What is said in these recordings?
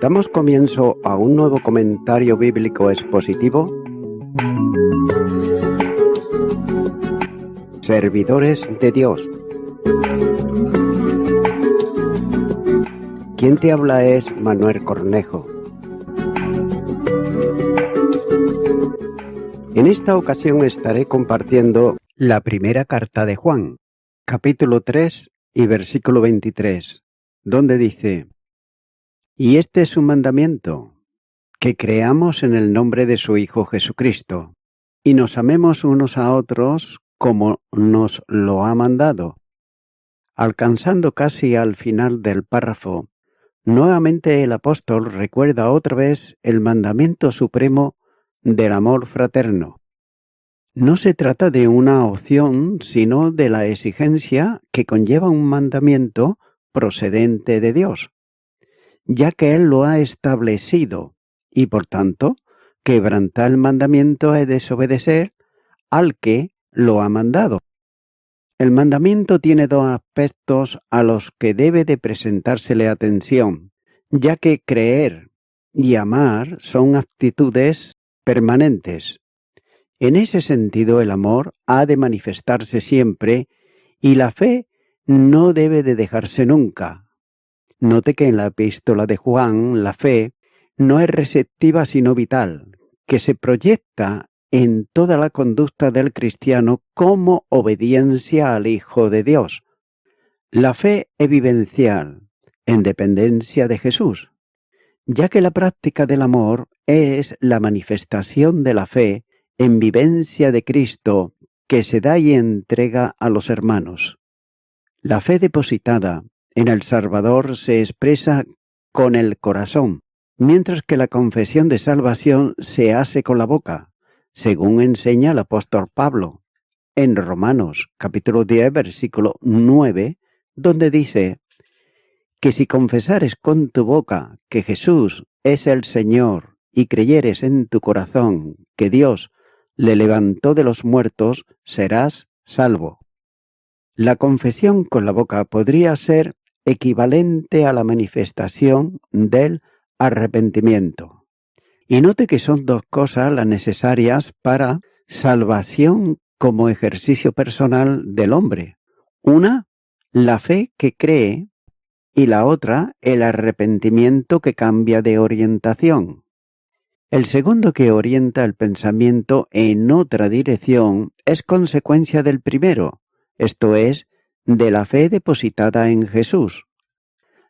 Damos comienzo a un nuevo comentario bíblico expositivo. Servidores de Dios. Quien te habla es Manuel Cornejo. En esta ocasión estaré compartiendo la primera carta de Juan, capítulo 3 y versículo 23, donde dice: Y este es su mandamiento, que creamos en el nombre de su Hijo Jesucristo, y nos amemos unos a otros como nos lo ha mandado. Alcanzando casi al final del párrafo, nuevamente el apóstol recuerda otra vez el mandamiento supremo del amor fraterno. No se trata de una opción, sino de la exigencia que conlleva un mandamiento procedente de Dios, ya que Él lo ha establecido, y por tanto, quebrantar el mandamiento es desobedecer al que lo ha mandado. El mandamiento tiene dos aspectos a los que debe de presentársele atención, ya que creer y amar son actitudes permanentes. En ese sentido, el amor ha de manifestarse siempre y la fe no debe de dejarse nunca. Note que en la epístola de Juan, la fe no es receptiva sino vital, que se proyecta en toda la conducta del cristiano como obediencia al Hijo de Dios. La fe es vivencial, en dependencia de Jesús, ya que la práctica del amor es la manifestación de la fe en vivencia de Cristo que se da y entrega a los hermanos. La fe depositada en el Salvador se expresa con el corazón, mientras que la confesión de salvación se hace con la boca, según enseña el apóstol Pablo en Romanos capítulo 10, versículo 9, donde dice que si confesares con tu boca que Jesús es el Señor y creyeres en tu corazón que Dios le levantó de los muertos, serás salvo. La confesión con la boca podría ser equivalente a la manifestación del arrepentimiento. Y note que son dos cosas las necesarias para salvación como ejercicio personal del hombre. Una, la fe que cree, y la otra, el arrepentimiento que cambia de orientación. El segundo, que orienta el pensamiento en otra dirección, es consecuencia del primero, esto es, de la fe depositada en Jesús.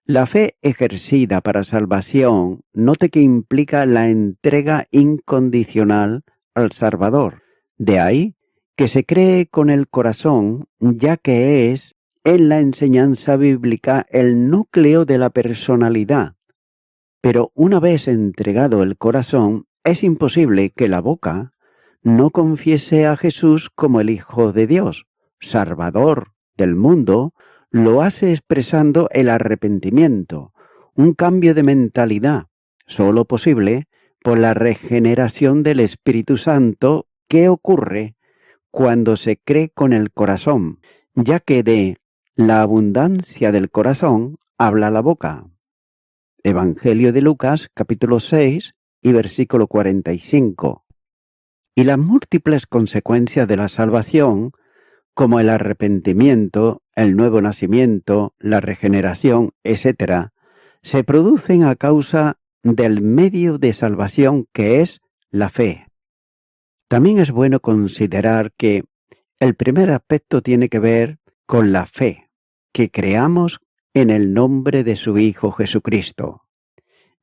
La fe ejercida para salvación, note que implica la entrega incondicional al Salvador. De ahí que se cree con el corazón, ya que es, en la enseñanza bíblica, el núcleo de la personalidad. Pero una vez entregado el corazón, es imposible que la boca no confiese a Jesús como el Hijo de Dios, Salvador del mundo. Lo hace expresando el arrepentimiento, un cambio de mentalidad, solo posible por la regeneración del Espíritu Santo que ocurre cuando se cree con el corazón, ya que de la abundancia del corazón habla la boca. Evangelio de Lucas, capítulo 6 y versículo 45. Y las múltiples consecuencias de la salvación, como el arrepentimiento, el nuevo nacimiento, la regeneración, etc., se producen a causa del medio de salvación que es la fe. También es bueno considerar que el primer aspecto tiene que ver con la fe, que creamos en el nombre de su Hijo Jesucristo,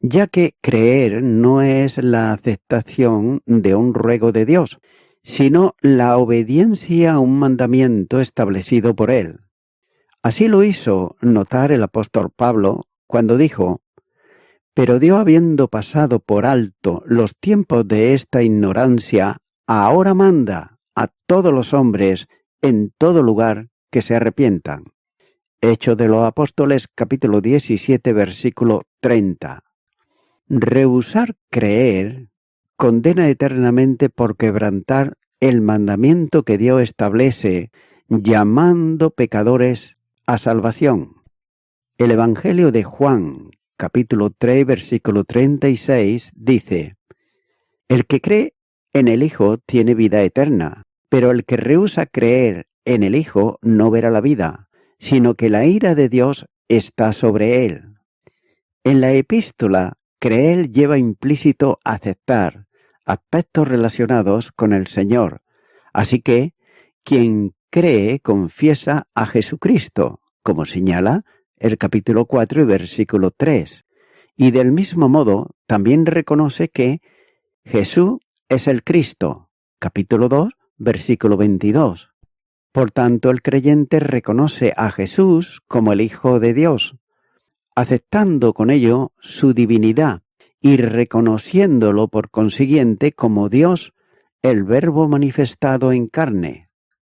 ya que creer no es la aceptación de un ruego de Dios, sino la obediencia a un mandamiento establecido por Él. Así lo hizo notar el apóstol Pablo cuando dijo: Pero Dios, habiendo pasado por alto los tiempos de esta ignorancia, ahora manda a todos los hombres en todo lugar que se arrepientan. Hechos de los Apóstoles, capítulo 17, versículo 30. Rehusar creer condena eternamente por quebrantar el mandamiento que Dios establece, llamando pecadores a salvación. El Evangelio de Juan, capítulo 3, versículo 36, dice: El que cree en el Hijo tiene vida eterna, pero el que rehúsa creer en el Hijo no verá la vida, sino que la ira de Dios está sobre él. En la epístola, creer lleva implícito aceptar aspectos relacionados con el Señor. Así que, quien cree confiesa a Jesucristo, como señala el capítulo 4 y versículo 3. Y del mismo modo, también reconoce que Jesús es el Cristo, capítulo 2, versículo 22. Por tanto, el creyente reconoce a Jesús como el Hijo de Dios, aceptando con ello su divinidad y reconociéndolo por consiguiente como Dios, el Verbo manifestado en carne.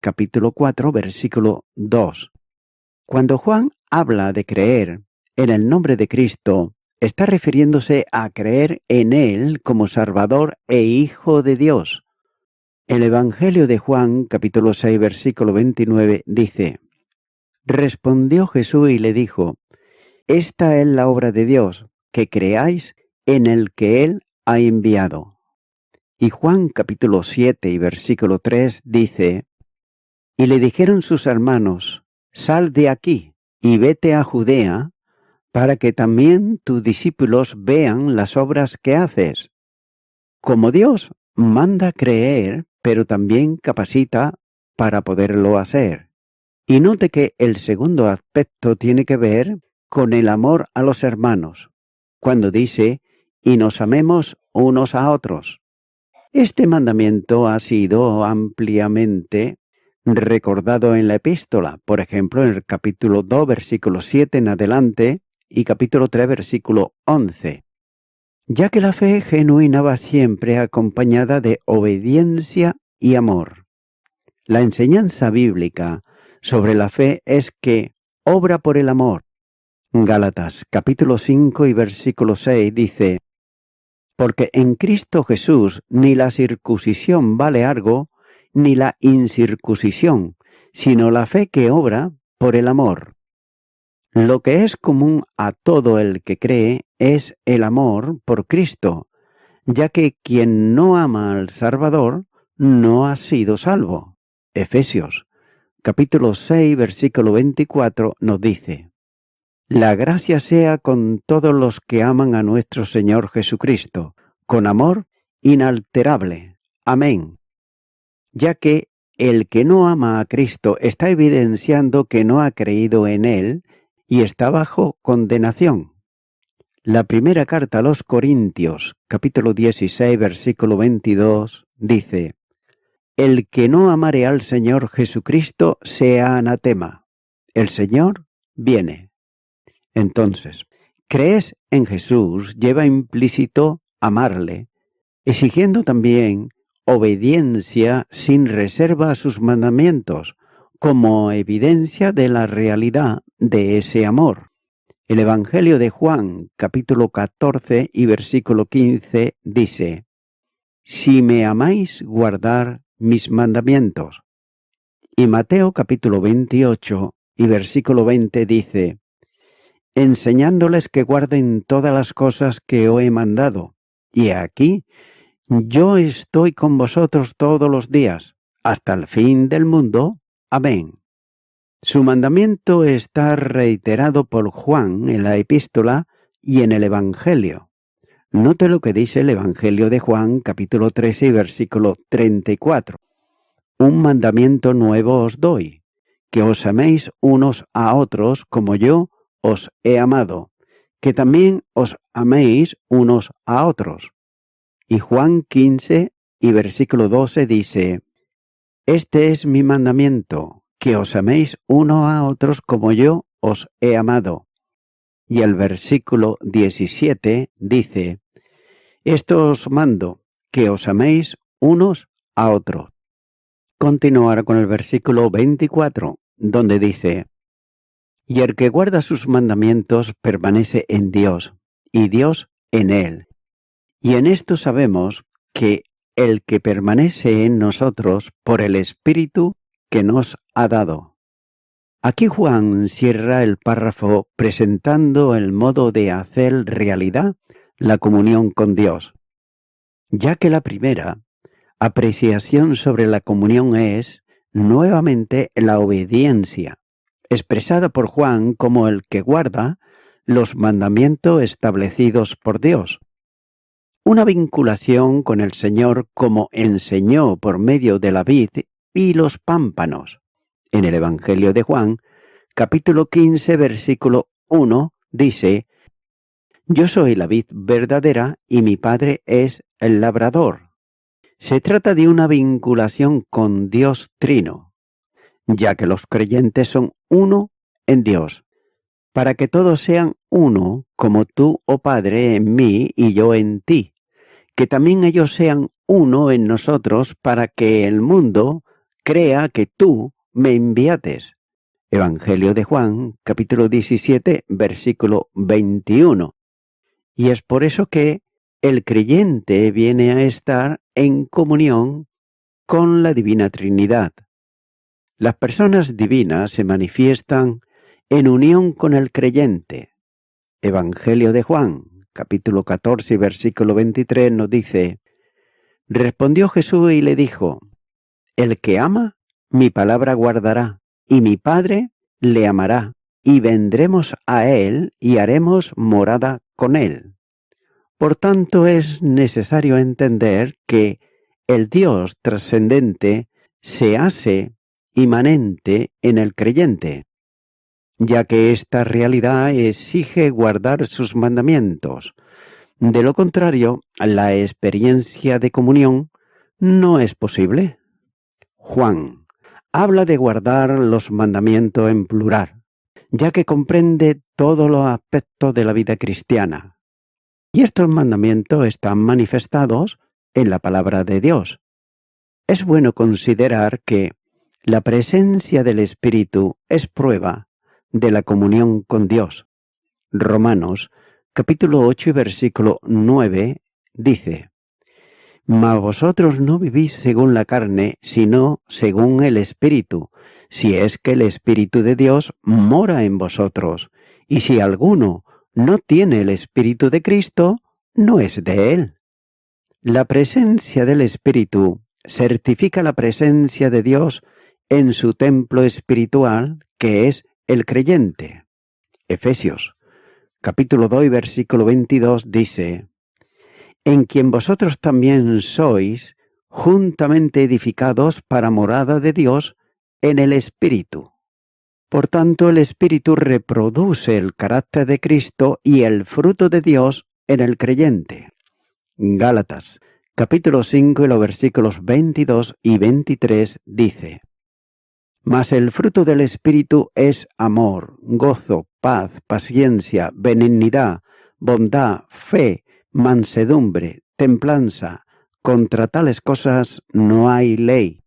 Capítulo 4, versículo 2. Cuando Juan habla de creer en el nombre de Cristo, está refiriéndose a creer en Él como Salvador e Hijo de Dios. El Evangelio de Juan, capítulo 6, versículo 29, dice: Respondió Jesús y le dijo: Esta es la obra de Dios, que creáis en el que Él ha enviado. Y Juan capítulo 7 y versículo 3 dice: Y le dijeron sus hermanos: Sal de aquí y vete a Judea, para que también tus discípulos vean las obras que haces. Como Dios manda creer, pero también capacita para poderlo hacer. Y note que el segundo aspecto tiene que ver con el amor a los hermanos, cuando dice: y nos amemos unos a otros. Este mandamiento ha sido ampliamente recordado en la epístola, por ejemplo, en el capítulo 2, versículo 7 en adelante, y capítulo 3, versículo 11, ya que la fe genuina va siempre acompañada de obediencia y amor. La enseñanza bíblica sobre la fe es que obra por el amor. Gálatas capítulo 5 y versículo 6 dice: Porque en Cristo Jesús ni la circuncisión vale algo, ni la incircuncisión, sino la fe que obra por el amor. Lo que es común a todo el que cree es el amor por Cristo, ya que quien no ama al Salvador no ha sido salvo. Efesios capítulo 6, versículo 24 nos dice: La gracia sea con todos los que aman a nuestro Señor Jesucristo, con amor inalterable. Amén. Ya que el que no ama a Cristo está evidenciando que no ha creído en Él y está bajo condenación. La primera carta a los Corintios, capítulo 16, versículo 22, dice: El que no amare al Señor Jesucristo sea anatema. El Señor viene. Entonces, crees en Jesús lleva implícito amarle, exigiendo también obediencia sin reserva a sus mandamientos, como evidencia de la realidad de ese amor. El Evangelio de Juan, capítulo 14 y versículo 15, dice: Si me amáis, guardar mis mandamientos. Y Mateo, capítulo 28 y versículo 20, dice: Enseñándoles que guarden todas las cosas que os he mandado. Y aquí, yo estoy con vosotros todos los días, hasta el fin del mundo. Amén. Su mandamiento está reiterado por Juan en la epístola y en el Evangelio. Note lo que dice el Evangelio de Juan, capítulo 13 y versículo 34. Un mandamiento nuevo os doy, que os améis unos a otros como yo os he amado, que también os améis unos a otros. Y Juan 15 y versículo 12 dice: Este es mi mandamiento, que os améis unos a otros como yo os he amado. Y el versículo 17 dice: Esto os mando, que os améis unos a otros. Continuar con el versículo 24, donde dice: Y el que guarda sus mandamientos permanece en Dios, y Dios en él. Y en esto sabemos que el que permanece en nosotros por el Espíritu que nos ha dado. Aquí Juan cierra el párrafo presentando el modo de hacer realidad la comunión con Dios, ya que la primera apreciación sobre la comunión es, nuevamente, la obediencia, expresada por Juan como el que guarda los mandamientos establecidos por Dios. Una vinculación con el Señor como enseñó por medio de la vid y los pámpanos. En el Evangelio de Juan, capítulo 15, versículo 1, dice: Yo soy la vid verdadera y mi Padre es el labrador. Se trata de una vinculación con Dios Trino, ya que los creyentes son uno en Dios, para que todos sean uno, como tú, oh Padre, en mí y yo en ti, que también ellos sean uno en nosotros, para que el mundo crea que tú me enviates. Evangelio de Juan, capítulo 17, versículo 21. Y es por eso que el creyente viene a estar en comunión con la Divina Trinidad. Las personas divinas se manifiestan en unión con el creyente. Evangelio de Juan, capítulo 14, versículo 23 nos dice: Respondió Jesús y le dijo: El que ama, mi palabra guardará, y mi Padre le amará, y vendremos a él y haremos morada con él. Por tanto, es necesario entender que el Dios trascendente se hace inmanente en el creyente, ya que esta realidad exige guardar sus mandamientos. De lo contrario, la experiencia de comunión no es posible. Juan habla de guardar los mandamientos en plural, ya que comprende todos los aspectos de la vida cristiana. Y estos mandamientos están manifestados en la palabra de Dios. Es bueno considerar que la presencia del Espíritu es prueba de la comunión con Dios. Romanos, capítulo 8 y versículo 9, dice: Mas vosotros no vivís según la carne, sino según el Espíritu, si es que el Espíritu de Dios mora en vosotros. Y si alguno no tiene el Espíritu de Cristo, no es de él. La presencia del Espíritu certifica la presencia de Dios en su templo espiritual, que es el creyente. Efesios, capítulo 2, versículo 22 dice: En quien vosotros también sois juntamente edificados para morada de Dios en el Espíritu. Por tanto, el Espíritu reproduce el carácter de Cristo y el fruto de Dios en el creyente. Gálatas, capítulo 5 y los versículos 22 y 23 dice: Mas el fruto del Espíritu es amor, gozo, paz, paciencia, benignidad, bondad, fe, mansedumbre, templanza. Contra tales cosas no hay ley.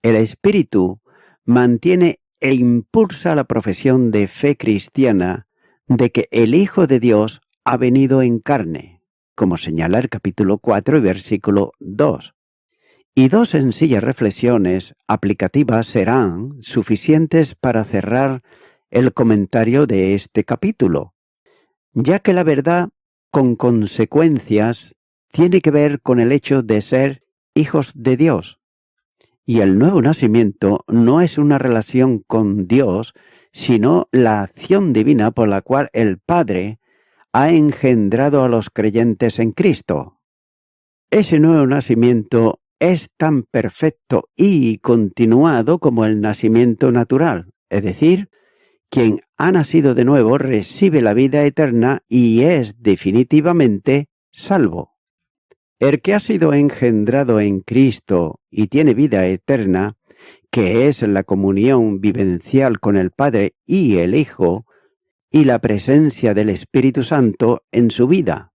El Espíritu mantiene e impulsa la profesión de fe cristiana de que el Hijo de Dios ha venido en carne, como señala el capítulo 4 y versículo 2. Y dos sencillas reflexiones aplicativas serán suficientes para cerrar el comentario de este capítulo, ya que la verdad con consecuencias tiene que ver con el hecho de ser hijos de Dios. Y el nuevo nacimiento no es una relación con Dios, sino la acción divina por la cual el Padre ha engendrado a los creyentes en Cristo. Ese nuevo nacimiento es tan perfecto y continuado como el nacimiento natural, es decir, quien ha nacido de nuevo recibe la vida eterna y es definitivamente salvo. El que ha sido engendrado en Cristo y tiene vida eterna, que es la comunión vivencial con el Padre y el Hijo, y la presencia del Espíritu Santo en su vida,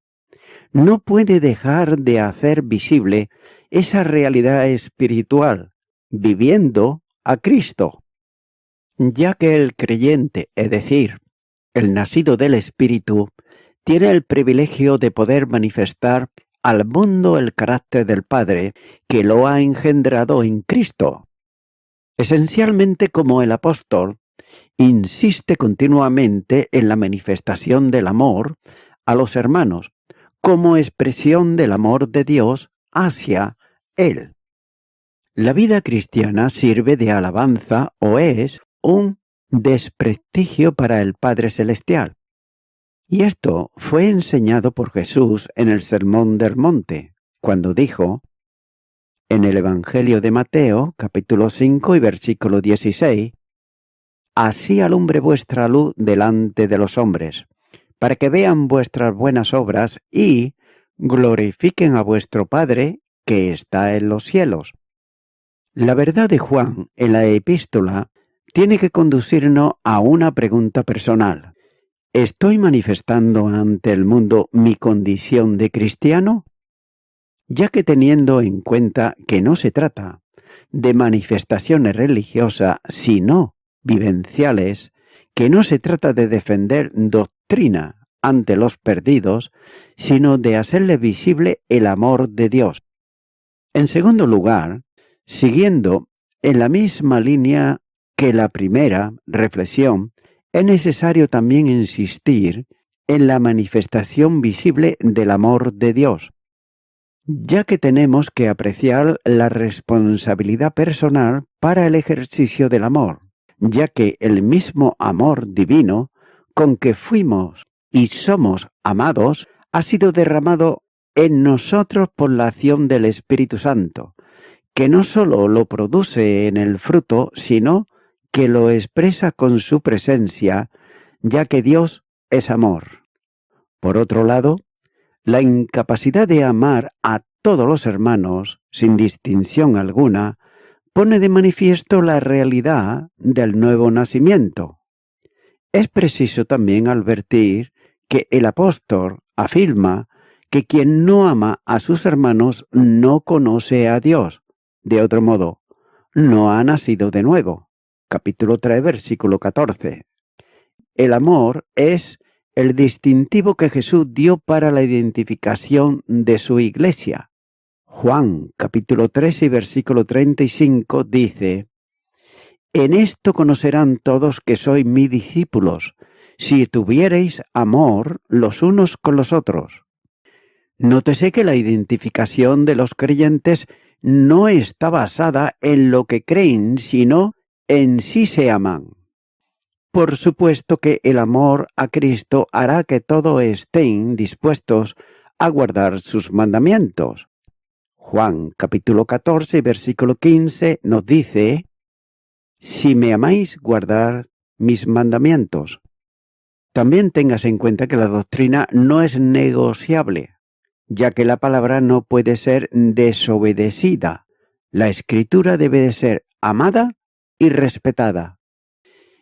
no puede dejar de hacer visible esa realidad espiritual, viviendo a Cristo, ya que el creyente, es decir, el nacido del Espíritu, tiene el privilegio de poder manifestar al mundo el carácter del Padre que lo ha engendrado en Cristo. Esencialmente como el apóstol, insiste continuamente en la manifestación del amor a los hermanos como expresión del amor de Dios hacia Él. La vida cristiana sirve de alabanza o es un desprestigio para el Padre Celestial. Y esto fue enseñado por Jesús en el Sermón del Monte, cuando dijo, en el Evangelio de Mateo, capítulo 5 y versículo 16, «Así alumbre vuestra luz delante de los hombres, para que vean vuestras buenas obras y glorifiquen a vuestro Padre que está en los cielos». La verdad de Juan en la epístola tiene que conducirnos a una pregunta personal. ¿Estoy manifestando ante el mundo mi condición de cristiano? Ya que teniendo en cuenta que no se trata de manifestaciones religiosas, sino vivenciales, que no se trata de defender doctrina ante los perdidos, sino de hacerle visible el amor de Dios. En segundo lugar, siguiendo en la misma línea que la primera reflexión, es necesario también insistir en la manifestación visible del amor de Dios, ya que tenemos que apreciar la responsabilidad personal para el ejercicio del amor, ya que el mismo amor divino con que fuimos y somos amados ha sido derramado en nosotros por la acción del Espíritu Santo, que no solo lo produce en el fruto, sino que lo expresa con su presencia, ya que Dios es amor. Por otro lado, la incapacidad de amar a todos los hermanos, sin distinción alguna, pone de manifiesto la realidad del nuevo nacimiento. Es preciso también advertir que el apóstol afirma que quien no ama a sus hermanos no conoce a Dios. De otro modo, no ha nacido de nuevo. Capítulo 3, versículo 14. El amor es el distintivo que Jesús dio para la identificación de su iglesia. Juan, capítulo 3 y versículo 35 dice, «En esto conocerán todos que sois mis discípulos, si tuviereis amor los unos con los otros». Nótese que la identificación de los creyentes no está basada en lo que creen, sino en si se aman. Por supuesto que el amor a Cristo hará que todos estén dispuestos a guardar sus mandamientos. Juan capítulo 14, versículo 15 nos dice, «Si me amáis, guardad mis mandamientos». También tengas en cuenta que la doctrina no es negociable, ya que la palabra no puede ser desobedecida. La Escritura debe de ser amada y respetada.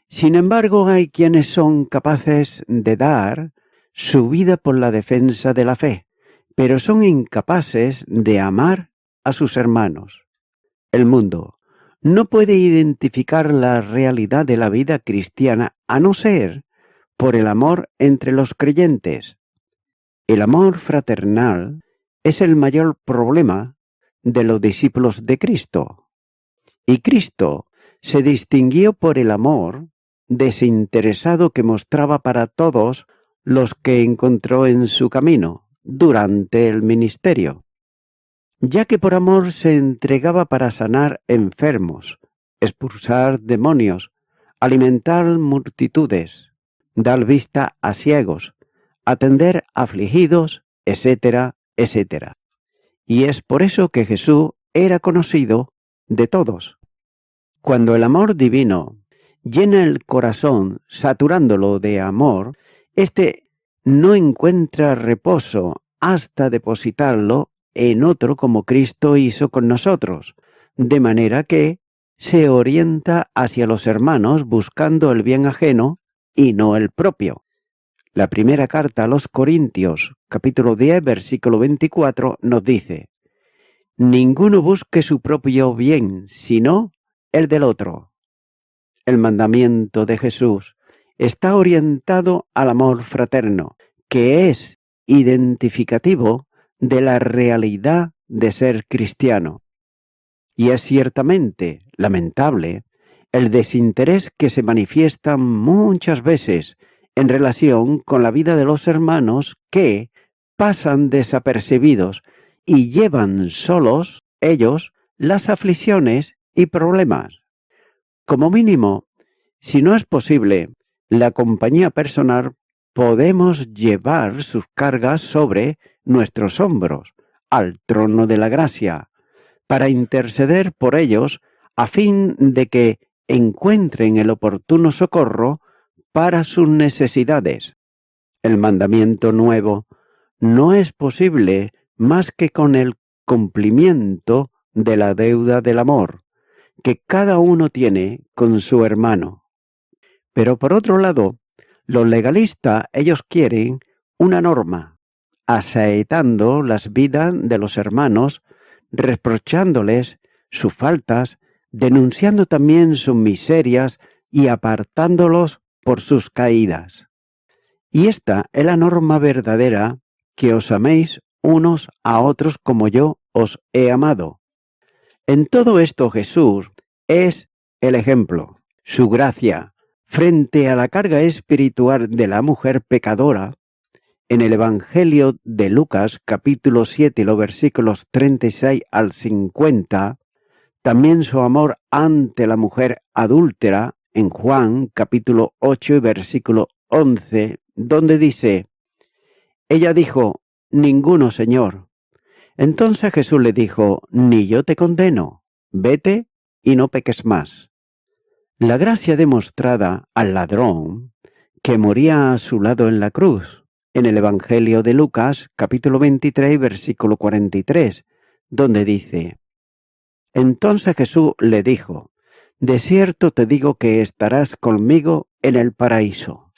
Sin embargo, hay quienes son capaces de dar su vida por la defensa de la fe, pero son incapaces de amar a sus hermanos. El mundo no puede identificar la realidad de la vida cristiana a no ser por el amor entre los creyentes. El amor fraternal es el mayor problema de los discípulos de Cristo. Y Cristo se distinguió por el amor desinteresado que mostraba para todos los que encontró en su camino durante el ministerio, ya que por amor se entregaba para sanar enfermos, expulsar demonios, alimentar multitudes, dar vista a ciegos, atender afligidos, etcétera, etcétera. Y es por eso que Jesús era conocido de todos. Cuando el amor divino llena el corazón, saturándolo de amor, éste no encuentra reposo hasta depositarlo en otro como Cristo hizo con nosotros, de manera que se orienta hacia los hermanos buscando el bien ajeno y no el propio. La primera carta a los Corintios, capítulo 10, versículo 24, nos dice, «Ninguno busque su propio bien, sino el del otro». El mandamiento de Jesús está orientado al amor fraterno, que es identificativo de la realidad de ser cristiano. Y es ciertamente lamentable el desinterés que se manifiesta muchas veces en relación con la vida de los hermanos que pasan desapercibidos y llevan solos ellos las aflicciones y problemas. Como mínimo, si no es posible, la compañía personal podemos llevar sus cargas sobre nuestros hombros al trono de la gracia para interceder por ellos a fin de que encuentren el oportuno socorro para sus necesidades. El mandamiento nuevo no es posible más que con el cumplimiento de la deuda del amor que cada uno tiene con su hermano. Pero por otro lado, los legalistas, ellos quieren una norma, asaetando las vidas de los hermanos, reprochándoles sus faltas, denunciando también sus miserias y apartándolos por sus caídas. Y esta es la norma verdadera, que os améis unos a otros como yo os he amado. En todo esto Jesús es el ejemplo. Su gracia frente a la carga espiritual de la mujer pecadora, en el Evangelio de Lucas capítulo 7, los versículos 36 al 50, también su amor ante la mujer adúltera en Juan capítulo 8 y versículo 11, donde dice, ella dijo, ninguno, Señor. Entonces Jesús le dijo, ni yo te condeno, vete y no peques más. La gracia demostrada al ladrón que moría a su lado en la cruz, en el Evangelio de Lucas, capítulo 23, versículo 43, donde dice, entonces Jesús le dijo, de cierto te digo que estarás conmigo en el paraíso.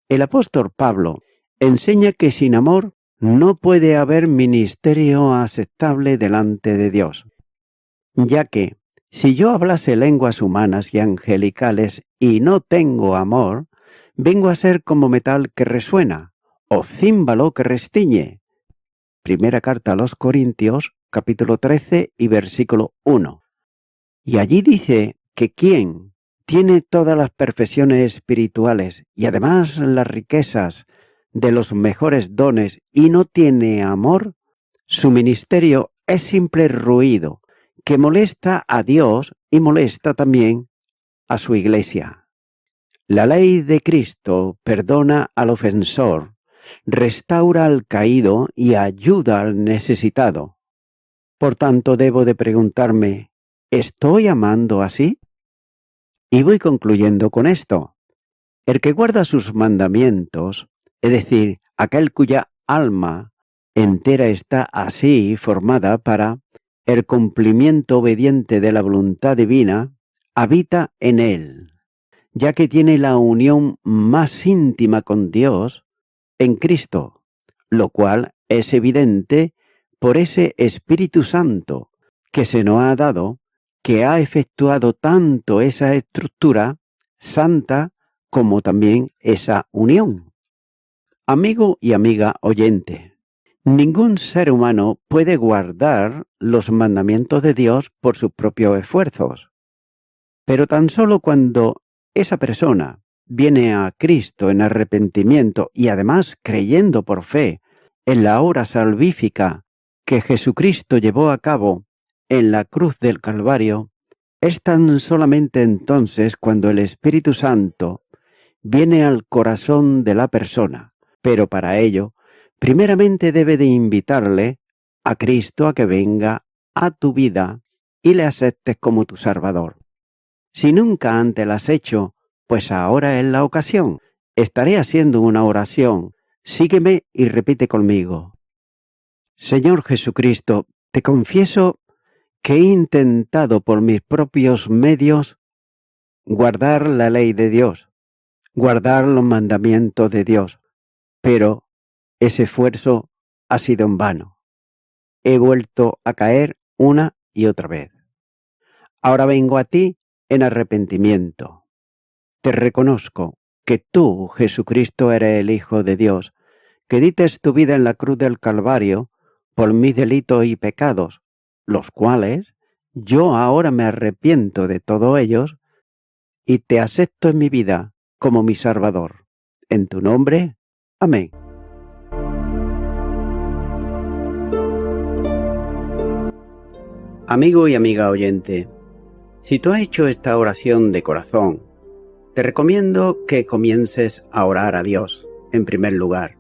El apóstol Pablo enseña que sin amor no puede haber ministerio aceptable delante de Dios, ya que si yo hablase lenguas humanas y angelicales y no tengo amor, vengo a ser como metal que resuena o címbalo que restiñe. Primera carta a los Corintios, capítulo 13 y versículo 1. Y allí dice que quien tiene todas las perfecciones espirituales y además las riquezas de los mejores dones y no tiene amor, su ministerio es simple ruido que molesta a Dios y molesta también a su iglesia. La ley de Cristo perdona al ofensor, restaura al caído y ayuda al necesitado. Por tanto, debo de preguntarme, ¿estoy amando así? Y voy concluyendo con esto. El que guarda sus mandamientos, es decir, aquel cuya alma entera está así formada para el cumplimiento obediente de la voluntad divina, habita en él, ya que tiene la unión más íntima con Dios en Cristo, lo cual es evidente por ese Espíritu Santo que se nos ha dado, que ha efectuado tanto esa estructura santa como también esa unión. Amigo y amiga oyente, ningún ser humano puede guardar los mandamientos de Dios por sus propios esfuerzos, pero tan solo cuando esa persona viene a Cristo en arrepentimiento y además creyendo por fe en la obra salvífica que Jesucristo llevó a cabo en la cruz del Calvario, es tan solamente entonces cuando el Espíritu Santo viene al corazón de la persona, pero para ello, primeramente debe de invitarle a Cristo a que venga a tu vida y le aceptes como tu Salvador. Si nunca antes lo has hecho, pues ahora es la ocasión. Estaré haciendo una oración. Sígueme y repite conmigo. Señor Jesucristo, te confieso que he intentado por mis propios medios guardar la ley de Dios, guardar los mandamientos de Dios, pero ese esfuerzo ha sido en vano. He vuelto a caer una y otra vez. Ahora vengo a ti en arrepentimiento. Te reconozco que tú, Jesucristo, eres el Hijo de Dios, que dites tu vida en la cruz del Calvario por mis delitos y pecados, los cuales yo ahora me arrepiento de todos ellos y te acepto en mi vida como mi Salvador. En tu nombre, amén. Amigo y amiga oyente, si tú has hecho esta oración de corazón, te recomiendo que comiences a orar a Dios, en primer lugar,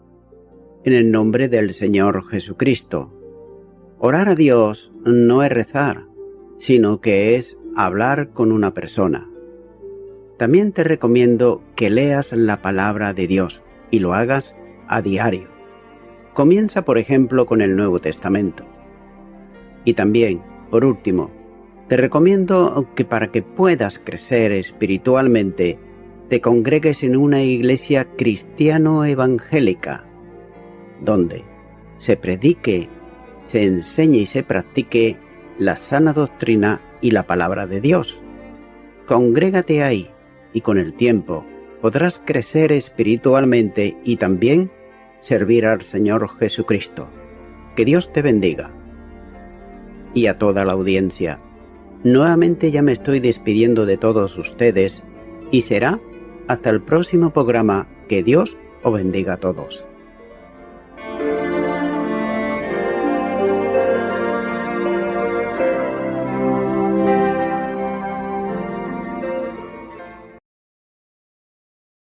en el nombre del Señor Jesucristo. Orar a Dios no es rezar, sino que es hablar con una persona. También te recomiendo que leas la palabra de Dios y lo hagas a diario. Comienza, por ejemplo, con el Nuevo Testamento. Y también, por último, te recomiendo que para que puedas crecer espiritualmente, te congregues en una iglesia cristiano-evangélica, donde se predique, se enseñe y se practique la sana doctrina y la palabra de Dios. Congrégate ahí y con el tiempo podrás crecer espiritualmente y también servir al Señor Jesucristo. Que Dios te bendiga. Y a toda la audiencia, nuevamente ya me estoy despidiendo de todos ustedes y será hasta el próximo programa. Que Dios os bendiga a todos.